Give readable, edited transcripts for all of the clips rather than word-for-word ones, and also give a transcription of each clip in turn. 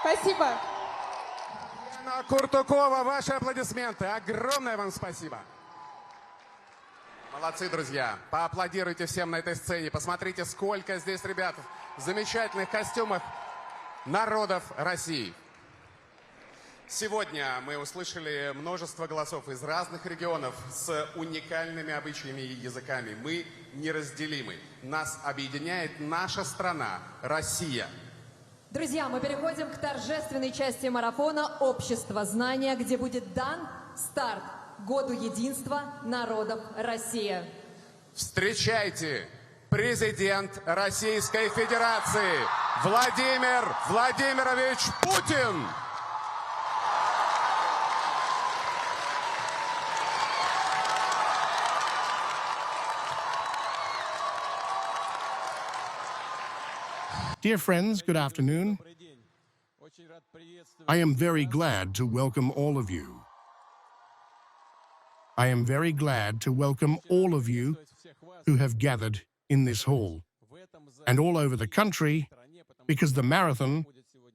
Спасибо. Яна Куртукова, ваши аплодисменты. Огромное вам спасибо. Молодцы, друзья. Поаплодируйте всем на этой сцене. Посмотрите, сколько здесь ребят в замечательных костюмах народов России. Сегодня мы услышали множество голосов из разных регионов с уникальными обычаями и языками. Мы неразделимы. Нас объединяет наша страна, Россия. Друзья, мы переходим к торжественной части марафона «Общество знания», где будет дан старт Году единства народов России. Встречайте, президент Российской Федерации Владимир Владимирович Путин! Dear friends, good afternoon. I am very glad to welcome all of you. I am very glad to welcome all of you who have gathered in this hall and all over the country, because the marathon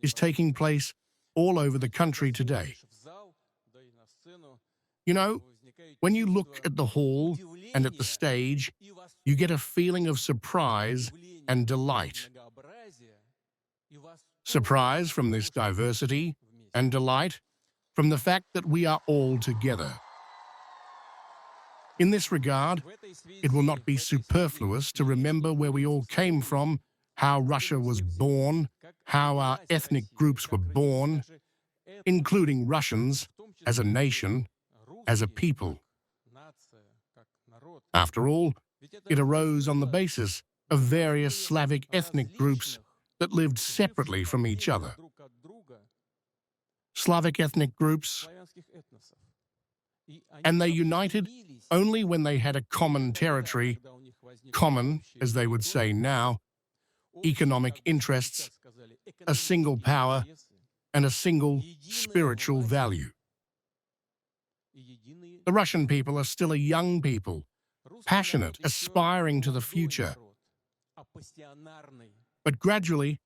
is taking place all over the country today. You know, when you look at the hall and at the stage, you get a feeling of surprise and delight. Surprise from this diversity and delight from the fact that we are all together. In this regard, it will not be superfluous to remember where we all came from, how Russia was born, how our ethnic groups were born, including Russians as a nation, as a people. After all, it arose on the basis of various Slavic ethnic groups that lived separately from each other. Slavic ethnic groups, and they united only when they had a common territory, common, as they would say now, economic interests, a single power, and a single spiritual value. The Russian people are still a young people, passionate, aspiring to the future. But gradually,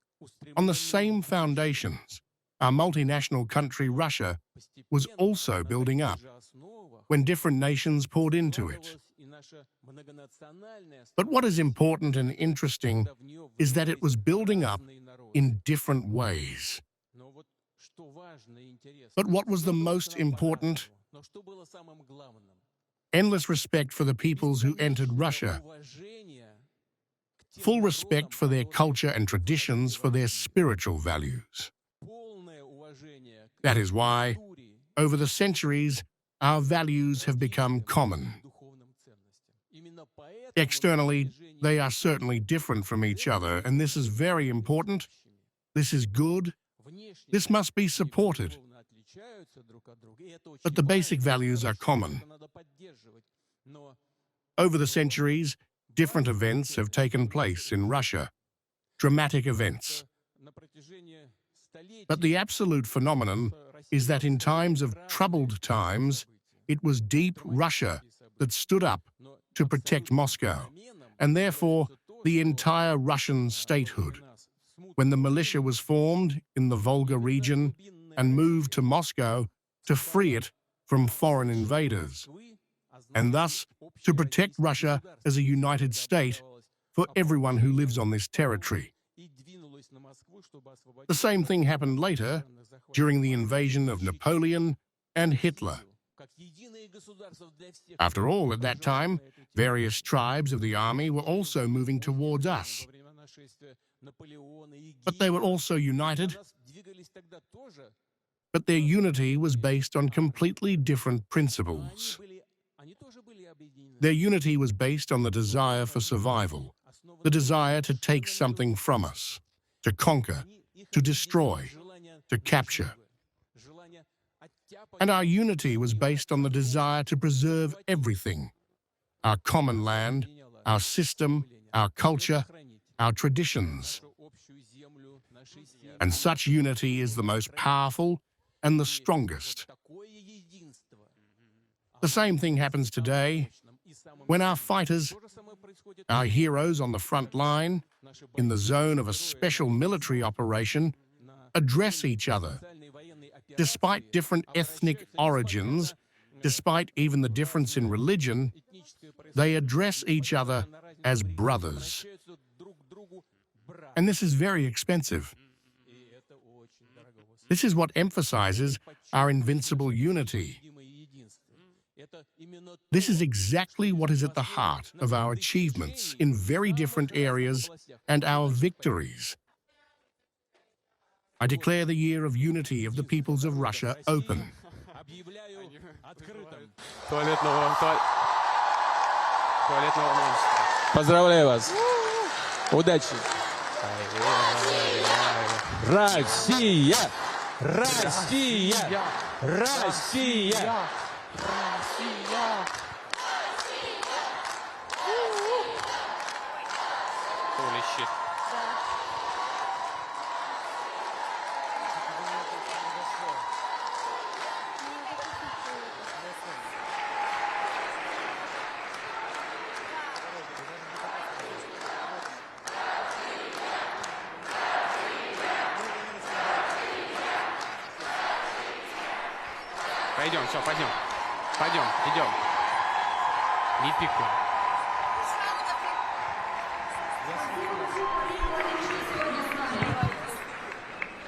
on the same foundations, our multinational country, Russia, was also building up when different nations poured into it. But what is important and interesting is that it was building up in different ways. But what was the most important? Endless respect for the peoples who entered Russia. Full respect for their culture and traditions, for their spiritual values. That is why, over the centuries, our values have become common. Externally, they are certainly different from each other, and this is very important. This is good. This must be supported. But the basic values are common. Over the centuries, different events have taken place in Russia, dramatic events. But the absolute phenomenon is that in times of troubled times, it was deep Russia that stood up to protect Moscow, and therefore the entire Russian statehood. When the militia was formed in the Volga region and moved to Moscow to free it from foreign invaders, and thus to protect Russia as a united state for everyone who lives on this territory. The same thing happened later, during the invasion of Napoleon and Hitler. After all, at that time, various tribes of the army were also moving towards us. But they were also united. But their unity was based on completely different principles. Their unity was based on the desire for survival, the desire to take something from us, to conquer, to destroy, to capture. And our unity was based on the desire to preserve everything: our common land, our system, our culture, our traditions. And such unity is the most powerful and the strongest. The same thing happens today when our fighters, our heroes on the front line, in the zone of a special military operation, address each other. Despite different ethnic origins, despite even the difference in religion, they address each other as brothers. And this is very expensive. This is what emphasizes our invincible unity. This is exactly what is at the heart of our achievements in very different areas and our victories. I declare the year of unity of the peoples of Russia open. Поздравляю вас. Удачи. Россия! Россия! Россия! Holy shit. Пойдем, все, пойдем. Пойдем, идем. Не пикай.